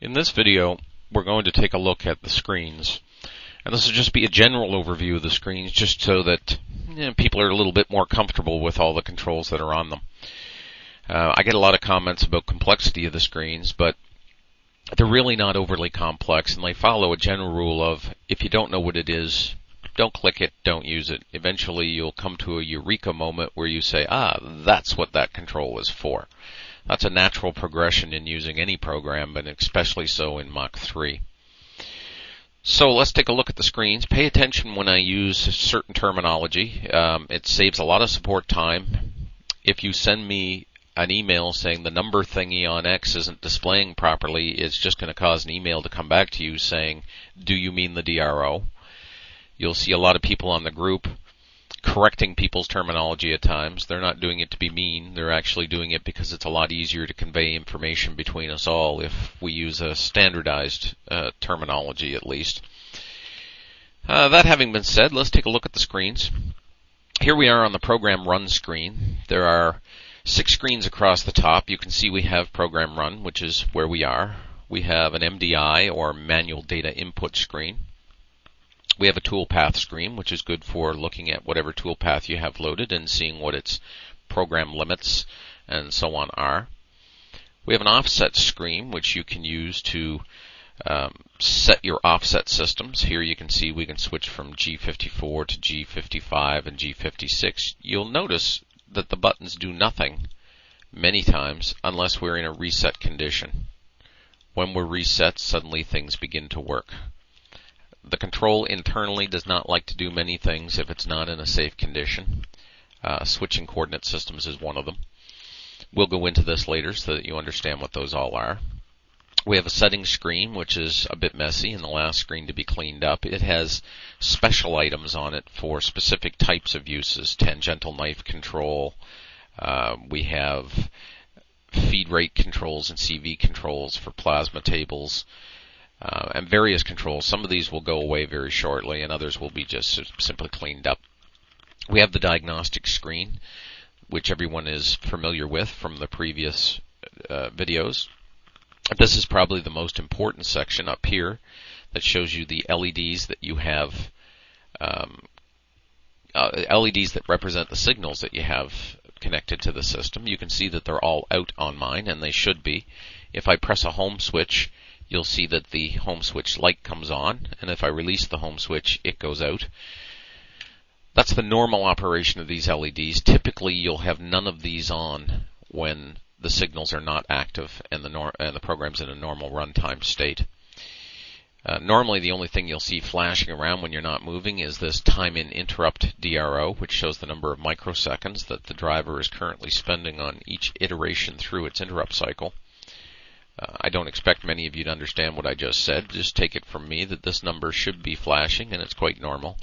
In this video, we're going to take a look at the screens. And this will just be a general overview of the screens, just so that people are a little bit more comfortable with all the controls that are on them. I get a lot of comments about complexity of the screens, but they're really not overly complex, and they follow a general rule of, if you don't know what it is, don't click it, don't use it. Eventually you'll come to a eureka moment where you say, that's what that control is for. That's a natural progression in using any program, but especially so in Mach3. So let's take a look at the screens. Pay attention when I use certain terminology. It saves a lot of support time. If you send me an email saying the number thingy on X isn't displaying properly, it's just going to cause an email to come back to you saying, do you mean the DRO? You'll see a lot of people on the group correcting people's terminology at times. They're not doing it to be mean. They're actually doing it because it's a lot easier to convey information between us all if we use a standardized terminology at least. That having been said, let's take a look at the screens. Here we are on the program run screen. There are 6 screens across the top. You can see we have program run, which is where we are. We have an MDI, or manual data input screen. We have a toolpath screen, which is good for looking at whatever toolpath you have loaded and seeing what its program limits and so on are. We have an offset screen, which you can use to set your offset systems. Here you can see we can switch from G54 to G55 and G56. You'll notice that the buttons do nothing many times unless we're in a reset condition. When we're reset, suddenly things begin to work. The control internally does not like to do many things if it's not in a safe condition. Switching coordinate systems is one of them. We'll go into this later so that you understand what those all are. We have a settings screen, which is a bit messy and the last screen to be cleaned up. It has special items on it for specific types of uses. Tangential knife control. We have feed rate controls and CV controls for plasma tables. And various controls. Some of these will go away very shortly, and others will be just simply cleaned up. We have the Diagnostics Screen, which everyone is familiar with from the previous videos. This is probably the most important section up here that shows you the LEDs that you have, LEDs that represent the signals that you have connected to the system. You can see that they're all out on mine, and they should be. If I press a home switch, you'll see that the home switch light comes on, and if I release the home switch, it goes out. That's the normal operation of these LEDs. Typically, you'll have none of these on when the signals are not active and the program's in a normal runtime state. Normally, the only thing you'll see flashing around when you're not moving is this time in interrupt DRO, which shows the number of microseconds that the driver is currently spending on each iteration through its interrupt cycle. I don't expect many of you to understand what I just said. Just take it from me that this number should be flashing, and it's quite normal.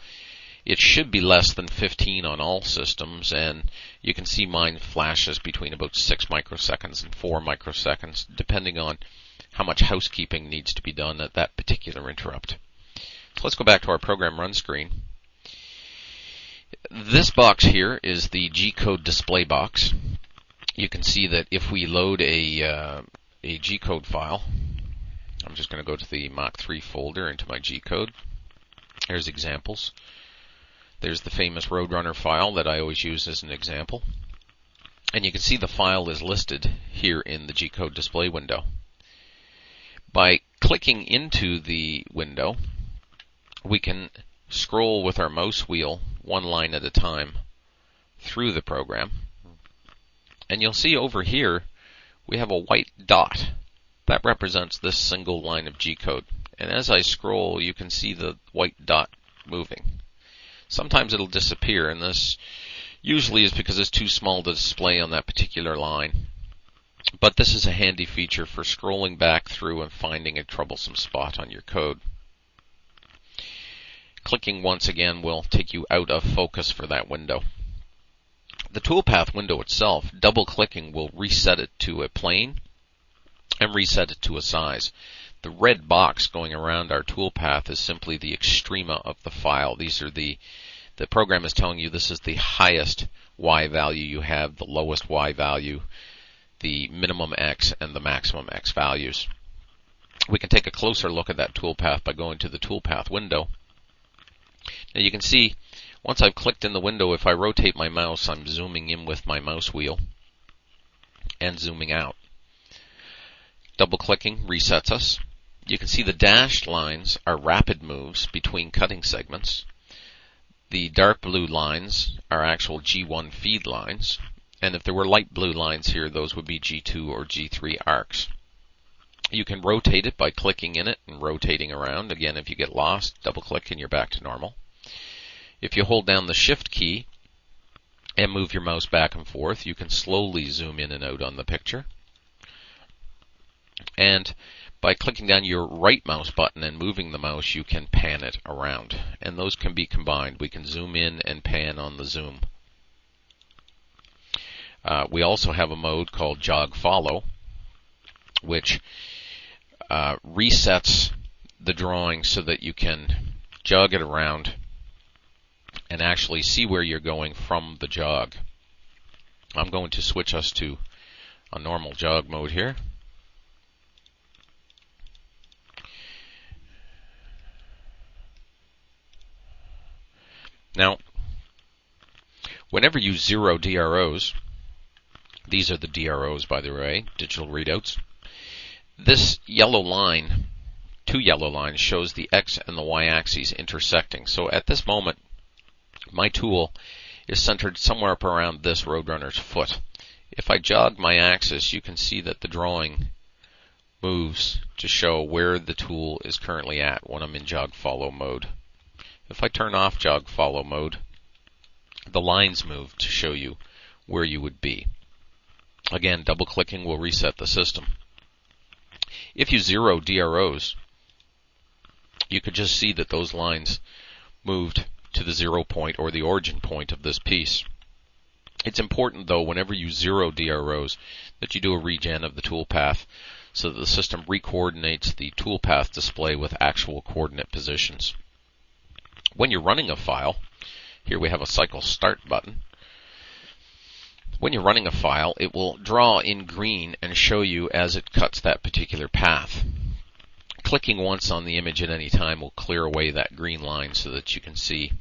It should be less than 15 on all systems, and you can see mine flashes between about 6 microseconds and 4 microseconds, depending on how much housekeeping needs to be done at that particular interrupt. So let's go back to our program run screen. This box here is the G-code display box. You can see that if we load a G-code file, I'm just going to go to the Mach3 folder into my G-code. There's examples. There's the famous Roadrunner file that I always use as an example. And you can see the file is listed here in the G-code display window. By clicking into the window, we can scroll with our mouse wheel one line at a time through the program. And you'll see over here we have a white dot. That represents this single line of G-code. And as I scroll, you can see the white dot moving. Sometimes it'll disappear, and this usually is because it's too small to display on that particular line. But this is a handy feature for scrolling back through and finding a troublesome spot on your code. Clicking once again will take you out of focus for that window. The toolpath window itself, double-clicking will reset it to a plane and reset it to a size. The red box going around our toolpath is simply the extrema of the file. These are the program is telling you this is the highest Y value you have, the lowest Y value, the minimum X, and the maximum X values. We can take a closer look at that toolpath by going to the Toolpath window. Now you can see, once I've clicked in the window, if I rotate my mouse, I'm zooming in with my mouse wheel and zooming out. Double-clicking resets us. You can see the dashed lines are rapid moves between cutting segments. The dark blue lines are actual G1 feed lines, and if there were light blue lines here, those would be G2 or G3 arcs. You can rotate it by clicking in it and rotating around. Again, if you get lost, double-click and you're back to normal. If you hold down the Shift key and move your mouse back and forth, you can slowly zoom in and out on the picture. And by clicking down your right mouse button and moving the mouse, you can pan it around. And those can be combined. We can zoom in and pan on the zoom. We also have a mode called Jog Follow, which resets the drawing so that you can jog it around and actually see where you're going from the jog. I'm going to switch us to a normal jog mode here. Now, whenever you zero DROs, these are the DROs, by the way, digital readouts, this yellow line, two yellow lines, shows the X and the Y axes intersecting. So at this moment, my tool is centered somewhere up around this Roadrunner's foot. If I jog my axis, you can see that the drawing moves to show where the tool is currently at when I'm in Jog Follow mode. If I turn off Jog Follow mode, the lines move to show you where you would be. Again, double-clicking will reset the system. If you zero DROs, you could just see that those lines moved to the 0 point or the origin point of this piece. It's important, though, whenever you zero DROs, that you do a regen of the toolpath so that the system recoordinates the toolpath display with actual coordinate positions. When you're running a file, here we have a cycle start button. When you're running a file, it will draw in green and show you as it cuts that particular path. Clicking once on the image at any time will clear away that green line so that you can see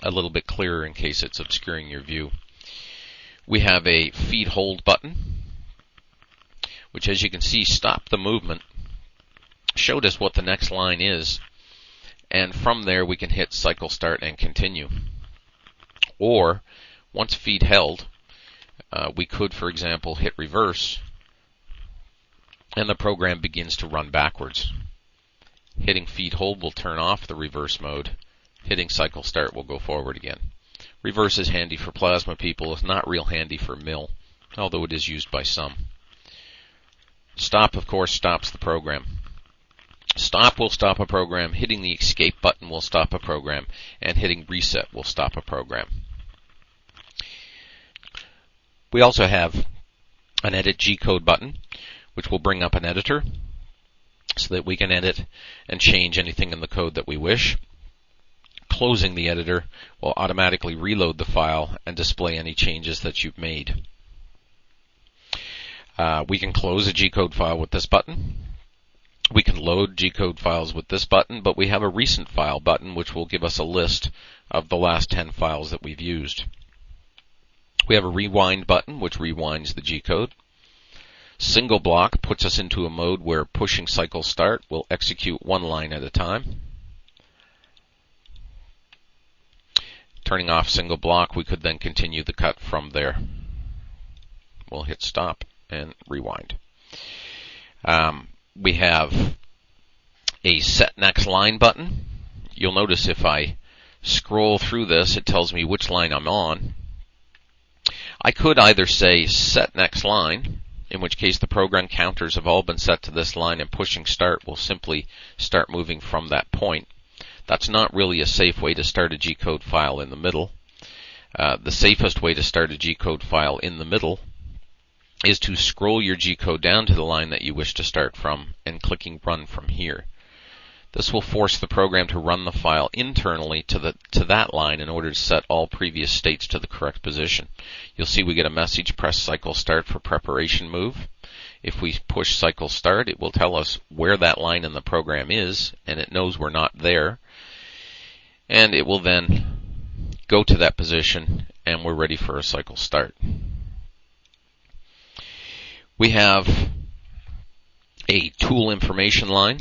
a little bit clearer in case it's obscuring your view. We have a feed hold button, which, as you can see, stopped the movement, showed us what the next line is, and from there we can hit cycle start and continue. Or, once feed held, we could, for example, hit reverse, and the program begins to run backwards. Hitting feed hold will turn off the reverse mode. Hitting cycle start will go forward again. Reverse is handy for plasma people. It's not real handy for mill, although it is used by some. Stop, of course, stops the program. Stop will stop a program. Hitting the escape button will stop a program, and hitting reset will stop a program. We also have an edit G-code button, which will bring up an editor so that we can edit and change anything in the code that we wish. Closing the editor will automatically reload the file and display any changes that you've made. We can close a G-code file with this button. We can load G-code files with this button, but we have a recent file button which will give us a list of the last 10 files that we've used. We have a rewind button which rewinds the G-code. Single block puts us into a mode where pushing cycle start will execute one line at a time. Turning off single block, we could then continue the cut from there. We'll hit stop and rewind. We have a set next line button. You'll notice if I scroll through this, it tells me which line I'm on. I could either say set next line, in which case the program counters have all been set to this line and pushing start will simply start moving from that point. That's not really a safe way to start a G-code file in the middle. The safest way to start a G-code file in the middle is to scroll your G-code down to the line that you wish to start from and clicking run from here. This will force the program to run the file internally to that line in order to set all previous states to the correct position. You'll see we get a message, press cycle start for preparation move. If we push cycle start, it will tell us where that line in the program is, and it knows we're not there. And it will then go to that position, and we're ready for a cycle start. We have a tool information line,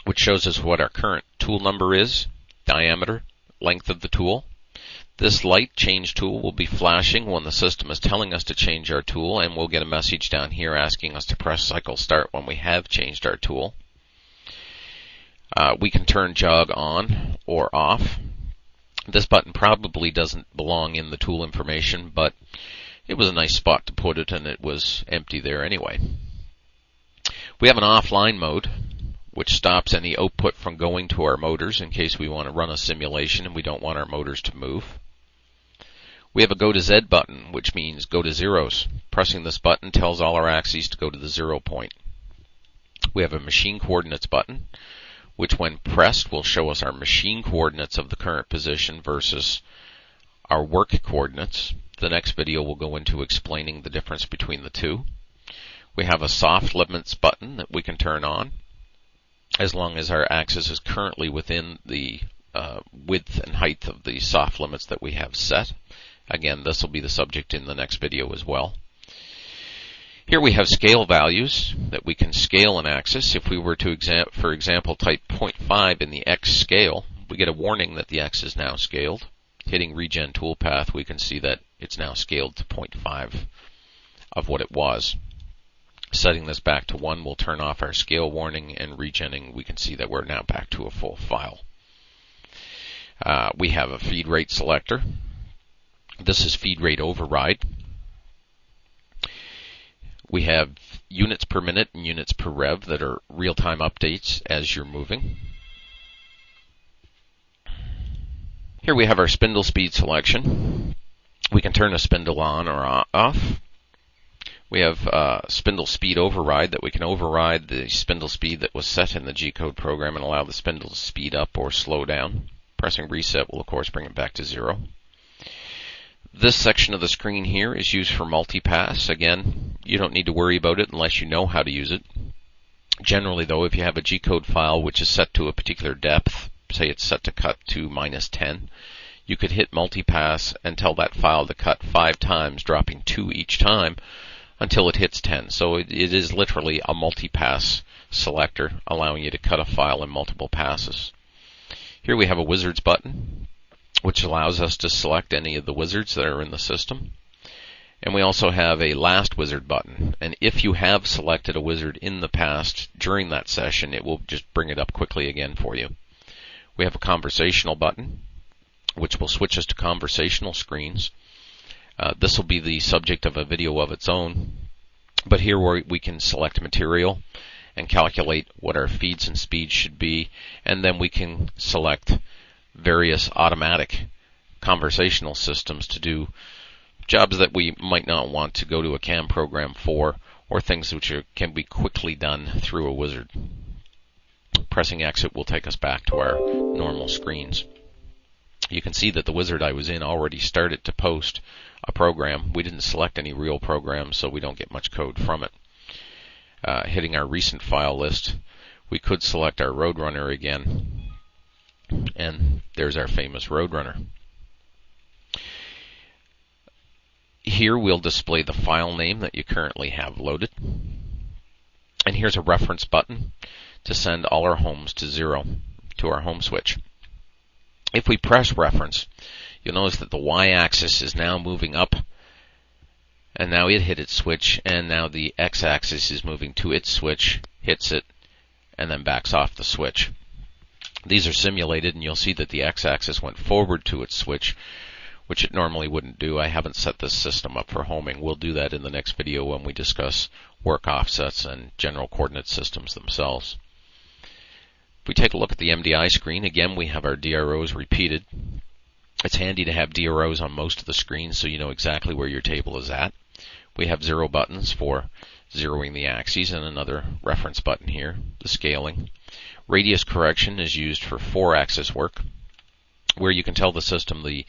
which shows us what our current tool number is, diameter, length of the tool. This light change tool will be flashing when the system is telling us to change our tool, and we'll get a message down here asking us to press cycle start when we have changed our tool. We can turn jog on or off. This button probably doesn't belong in the tool information, but it was a nice spot to put it, and it was empty there anyway. We have an offline mode, which stops any output from going to our motors in case we want to run a simulation and we don't want our motors to move. We have a go to Z button, which means go to zeros. Pressing this button tells all our axes to go to the 0 point. We have a machine coordinates button, which when pressed will show us our machine coordinates of the current position versus our work coordinates. The next video will go into explaining the difference between the two. We have a soft limits button that we can turn on as long as our axis is currently within the width and height of the soft limits that we have set. Again, this will be the subject in the next video as well. Here we have scale values that we can scale an axis. If we were to, for example, type 0.5 in the X scale, we get a warning that the X is now scaled. Hitting Regen Toolpath, we can see that it's now scaled to 0.5 of what it was. Setting this back to 1 will turn off our scale warning, and regenning, we can see that we're now back to a full file. We have a feed rate selector. This is feed rate override. We have units per minute and units per rev that are real-time updates as you're moving. Here we have our spindle speed selection. We can turn a spindle on or off. We have spindle speed override, that we can override the spindle speed that was set in the G-code program and allow the spindle to speed up or slow down. Pressing reset will of course bring it back to 0. This section of the screen here is used for multipass. Again, you don't need to worry about it unless you know how to use it. Generally though, if you have a G-code file which is set to a particular depth, say it's set to cut to -10, you could hit multipass and tell that file to cut 5 times, dropping 2 each time until it hits 10. So it is literally a multipass selector, allowing you to cut a file in multiple passes. Here we have a wizards button, which allows us to select any of the wizards that are in the system. And we also have a last wizard button. And if you have selected a wizard in the past during that session, it will just bring it up quickly again for you. We have a conversational button, which will switch us to conversational screens. This will be the subject of a video of its own. But here we can select material and calculate what our feeds and speeds should be. And then we can select various automatic conversational systems to do jobs that we might not want to go to a CAM program for, or things which can be quickly done through a wizard. Pressing exit will take us back to our normal screens. You can see that the wizard I was in already started to post a program. We didn't select any real programs, so we don't get much code from it. Hitting our recent file list, we could select our Roadrunner again. And there's our famous Roadrunner. Here we'll display the file name that you currently have loaded. And here's a reference button to send all our homes to 0, to our home switch. If we press reference, you'll notice that the y-axis is now moving up, and now it hit its switch, and now the x-axis is moving to its switch, hits it, and then backs off the switch. These are simulated, and you'll see that the x-axis went forward to its switch, which it normally wouldn't do. I haven't set this system up for homing. We'll do that in the next video when we discuss work offsets and general coordinate systems themselves. If we take a look at the Mdi screen, again we have our DROs repeated. It's handy to have DROs on most of the screens so you know exactly where your table is at. We have 0 buttons for zeroing the axes and another reference button here, the scaling. Radius correction is used for 4-axis work, where you can tell the system the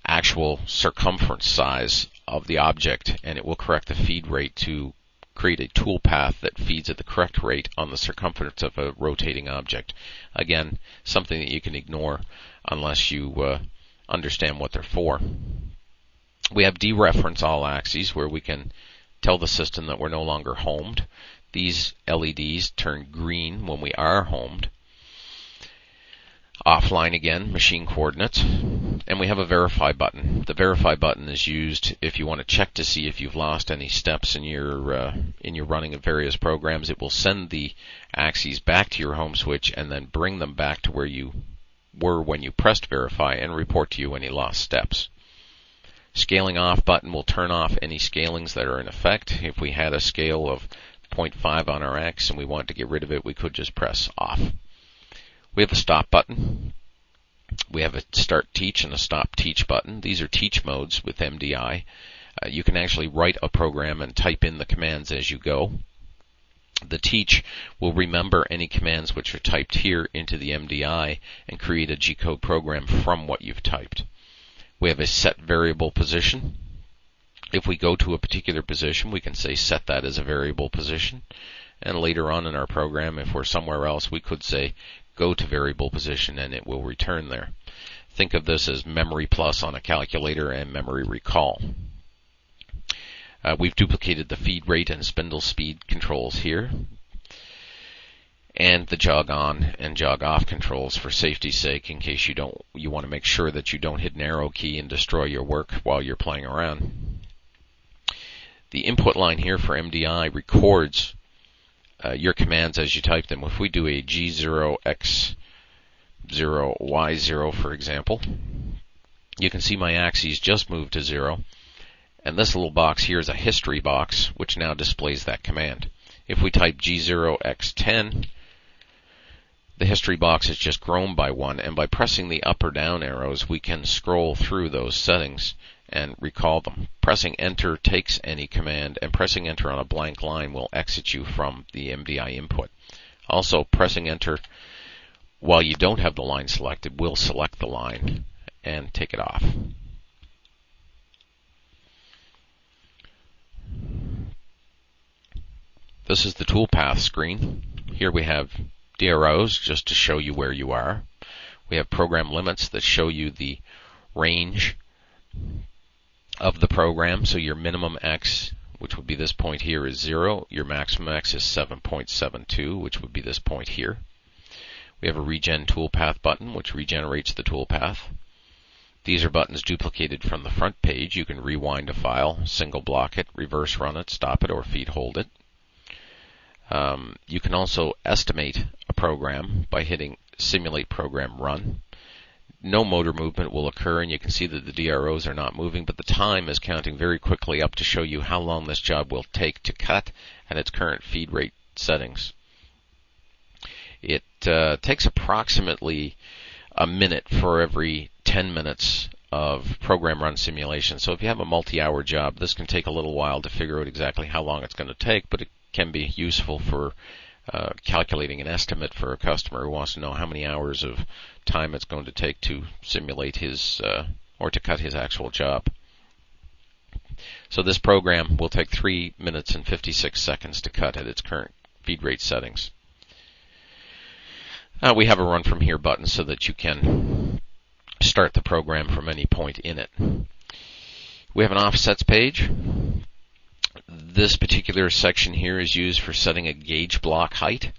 actual circumference size of the object, and it will correct the feed rate to create a toolpath that feeds at the correct rate on the circumference of a rotating object. Again, something that you can ignore unless you understand what they're for. We have dereference all axes, where we can tell the system that we're no longer homed. These LEDs turn green when we are homed. Offline again, machine coordinates. And we have a verify button. The verify button is used if you want to check to see if you've lost any steps in your running of various programs. It will send the axes back to your home switch and then bring them back to where you were when you pressed verify and report to you any lost steps. Scaling off button will turn off any scalings that are in effect. If we had a scale of 0.5 on our X and we wanted to get rid of it, we could just press off. We have a stop button. We have a start teach and a stop teach button. These are teach modes with MDI. You can actually write a program and type in the commands as you go. The teach will remember any commands which are typed here into the MDI and create a G-code program from what you've typed. We have a set variable position. If we go to a particular position, we can say set that as a variable position. And later on in our program, if we're somewhere else, we could say go to variable position and it will return there. Think of this as memory plus on a calculator and memory recall. We've duplicated the feed rate and spindle speed controls here, and the jog on and jog off controls for safety's sake, in case you want to make sure that you don't hit an arrow key and destroy your work while you're playing around. The input line here for MDI records your commands as you type them. If we do a G0, X0, Y0, for example, you can see my axes just moved to 0. And this little box here is a history box, which now displays that command. If we type G0, X10, the history box is just grown by 1, and by pressing the up or down arrows, we can scroll through those settings and recall them. Pressing enter takes any command, and pressing enter on a blank line will exit you from the MDI input. Also, pressing enter while you don't have the line selected will select the line and take it off. This is the Toolpath screen. Here we have DROs just to show you where you are. We have program limits that show you the range of the program. So your minimum X, which would be this point here, is 0. Your maximum X is 7.72, which would be this point here. We have a regen toolpath button, which regenerates the toolpath. These are buttons duplicated from the front page. You can rewind a file, single block it, reverse run it, stop it, or feed hold it. You can also estimate a program by hitting Simulate Program Run. No motor movement will occur, and you can see that the DROs are not moving, but the time is counting very quickly up to show you how long this job will take to cut at its current feed rate settings. It takes approximately a minute for every 10 minutes of program run simulation. So if you have a multi-hour job, this can take a little while to figure out exactly how long it's going to take, but it can be useful for calculating an estimate for a customer who wants to know how many hours of time it's going to take to simulate his or to cut his actual job. So this program will take 3 minutes and 56 seconds to cut at its current feed rate settings. We have a run from here button so that you can start the program from any point in it. We have an offsets page. This particular section here is used for setting a gauge block height.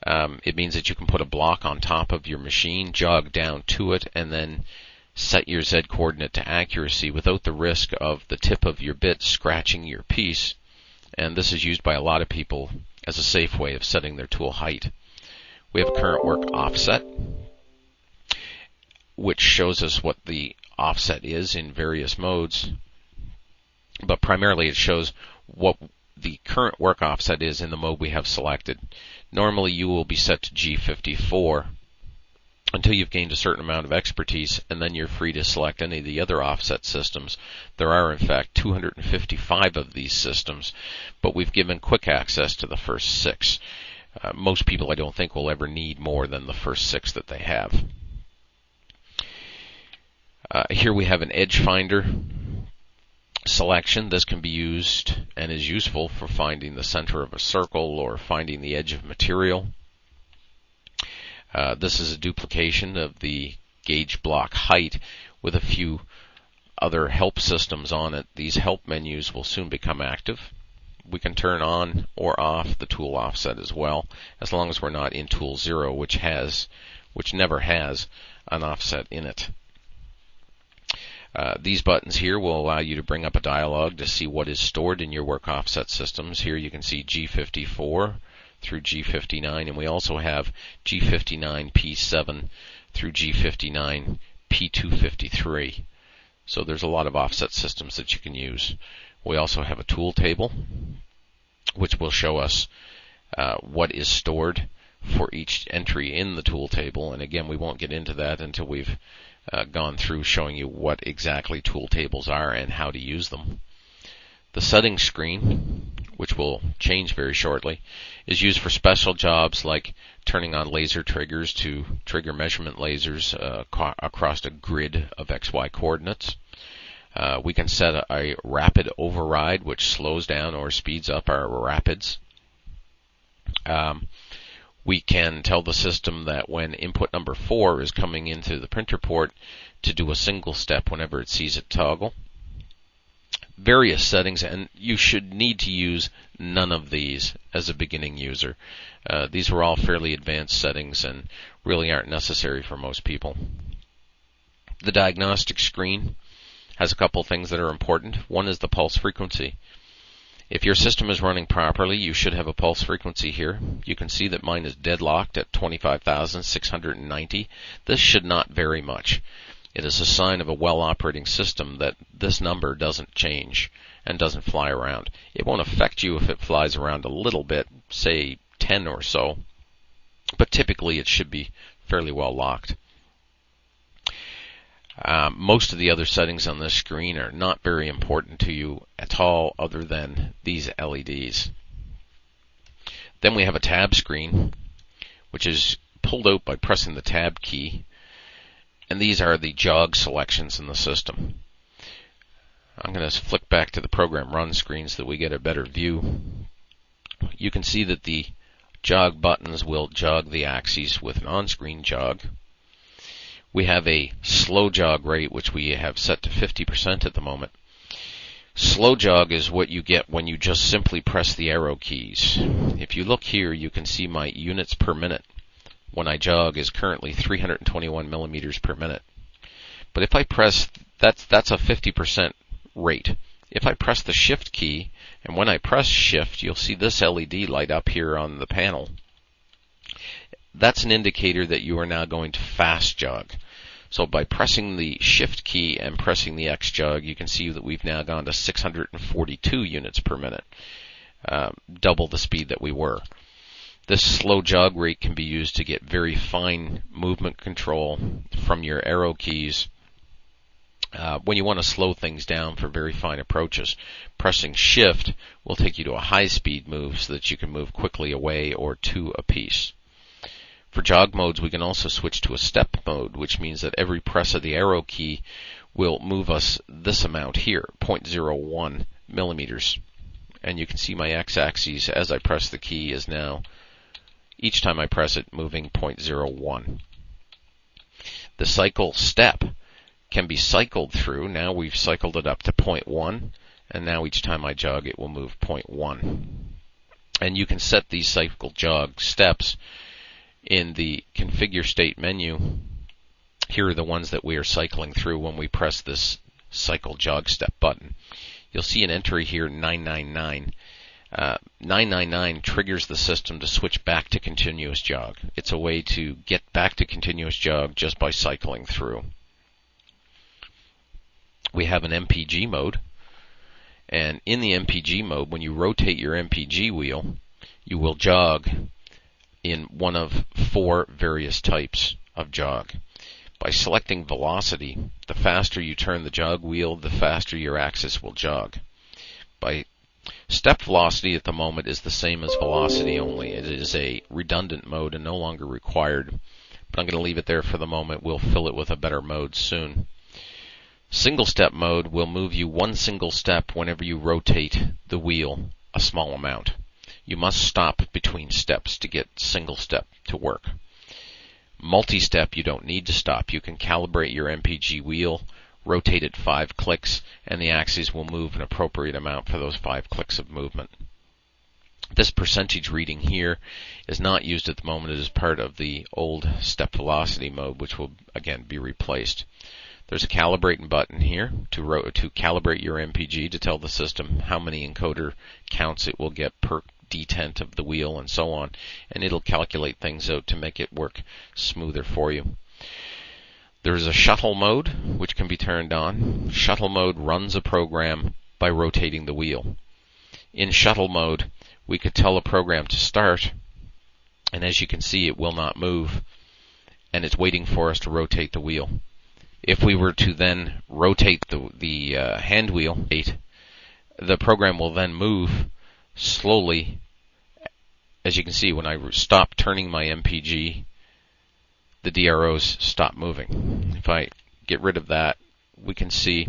It means that you can put a block on top of your machine, jog down to it, and then set your Z coordinate to accuracy without the risk of the tip of your bit scratching your piece. And this is used by a lot of people as a safe way of setting their tool height. We have a current work offset, which shows us what the offset is in various modes, but primarily it shows what the current work offset is in the mode we have selected. Normally you will be set to G54 until you've gained a certain amount of expertise, and then you're free to select any of the other offset systems. There are in fact 255 of these systems, but we've given quick access to the first 6. Most people, I don't think, will ever need more than the first 6 that they have. Here we have an edge finder. selection. This can be used and is useful for finding the center of a circle or finding the edge of material. This is a duplication of the gauge block height with a few other help systems on it. These help menus will soon become active. We can turn on or off the tool offset as well, as long as we're not in tool 0, which never has an offset in it. These buttons here will allow you to bring up a dialog to see what is stored in your work offset systems. Here you can see G54 through G59, and we also have G59P7 through G59P253. So there's a lot of offset systems that you can use. We also have a tool table, which will show us what is stored for each entry in the tool table. And again, we won't get into that until we've gone through showing you what exactly tool tables are and how to use them. The settings screen, which will change very shortly, is used for special jobs like turning on laser triggers to trigger measurement lasers across a grid of XY coordinates. We can set a rapid override, which slows down or speeds up our rapids. We can tell the system that when input number 4 is coming into the printer port to do a single step whenever it sees it toggle. Various settings, and you should need to use none of these as a beginning user. These were all fairly advanced settings and really aren't necessary for most people. The Diagnostics Screen has a couple things that are important. One is the pulse frequency. If your system is running properly, you should have a pulse frequency here. You can see that mine is deadlocked at 25,690. This should not vary much. It is a sign of a well-operating system that this number doesn't change and doesn't fly around. It won't affect you if it flies around a little bit, say 10 or so, but typically it should be fairly well locked. Most of the other settings on this screen are not very important to you at all, other than these LEDs. Then we have a tab screen, which is pulled out by pressing the tab key, and these are the jog selections in the system. I'm going to flick back to the program run screen so that we get a better view. You can see that the jog buttons will jog the axes with an on-screen jog. We have a slow jog rate, which we have set to 50% at the moment. Slow jog is what you get when you just simply press the arrow keys. If you look here, you can see my units per minute when I jog is currently 321 millimeters per minute. But if I press, that's a 50% rate. If I press the shift key, and when I press shift, you'll see this LED light up here on the panel. That's an indicator that you are now going to fast jog. So by pressing the shift key and pressing the X jog, you can see that we've now gone to 642 units per minute, double the speed that we were. This slow jog rate can be used to get very fine movement control from your arrow keys. When you want to slow things down for very fine approaches, pressing shift will take you to a high speed move so that you can move quickly away or to a piece. For jog modes, we can also switch to a step mode, which means that every press of the arrow key will move us this amount here, 0.01 millimeters. And you can see my x-axis as I press the key is now, each time I press it, moving 0.01. The cycle step can be cycled through. Now we've cycled it up to 0.1, and now each time I jog it will move 0.1. And you can set these cycle jog steps in the configure state menu. Here are the ones that we are cycling through when we press this cycle jog step button. You'll see an entry here, 999. 999 triggers the system to switch back to continuous jog. It's a way to get back to continuous jog just by cycling through. We have an Mpg mode, and in the Mpg mode, when you rotate your Mpg wheel, you will jog in one of 4 various types of jog. By selecting velocity, the faster you turn the jog wheel, the faster your axis will jog. By step velocity at the moment is the same as velocity only. It is a redundant mode and no longer required, but I'm going to leave it there for the moment. We'll fill it with a better mode soon. Single step mode will move you one single step whenever you rotate the wheel a small amount. You must stop between steps to get single step to work. Multi-step, you don't need to stop. You can calibrate your Mpg wheel, rotate it 5 clicks, and the axes will move an appropriate amount for those 5 clicks of movement. This percentage reading here is not used at the moment. It is part of the old step velocity mode, which will again be replaced. There's a calibrating button here to calibrate your Mpg, to tell the system how many encoder counts it will get per detent of the wheel and so on, and it'll calculate things out to make it work smoother for you. There's a shuttle mode which can be turned on. Shuttle mode runs a program by rotating the wheel. In shuttle mode, we could tell a program to start, and as you can see, it will not move, and it's waiting for us to rotate the wheel. If we were to then rotate the hand wheel, the program will then move slowly. As you can see, when I stop turning my Mpg, the DROs stop moving. If I get rid of that, we can see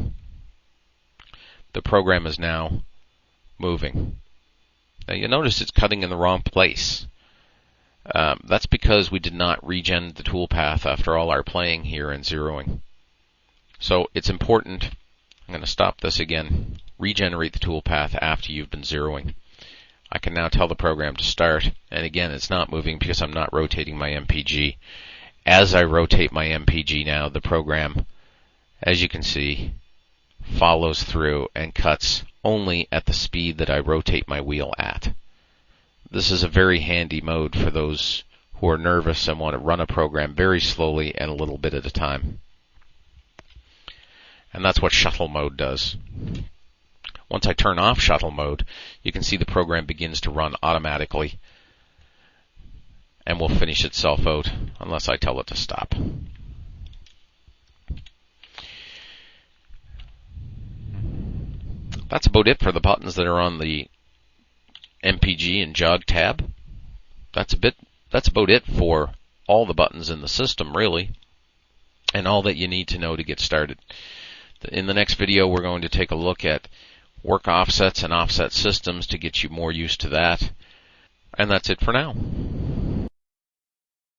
the program is now moving. Now you'll notice it's cutting in the wrong place. That's because we did not regen the toolpath after all our playing here and zeroing. So it's important, I'm going to stop this again, regenerate the toolpath after you've been zeroing. I can now tell the program to start, and again it's not moving because I'm not rotating my Mpg. As I rotate my Mpg now, the program, as you can see, follows through and cuts only at the speed that I rotate my wheel at. This is a very handy mode for those who are nervous and want to run a program very slowly and a little bit at a time. And that's what shuttle mode does. Once I turn off shuttle mode, you can see the program begins to run automatically and will finish itself out unless I tell it to stop. That's about it for the buttons that are on the Mpg and Jog tab. That's about it for all the buttons in the system, really, and all that you need to know to get started. In the next video, we're going to take a look at work offsets and offset systems to get you more used to that. And that's it for now.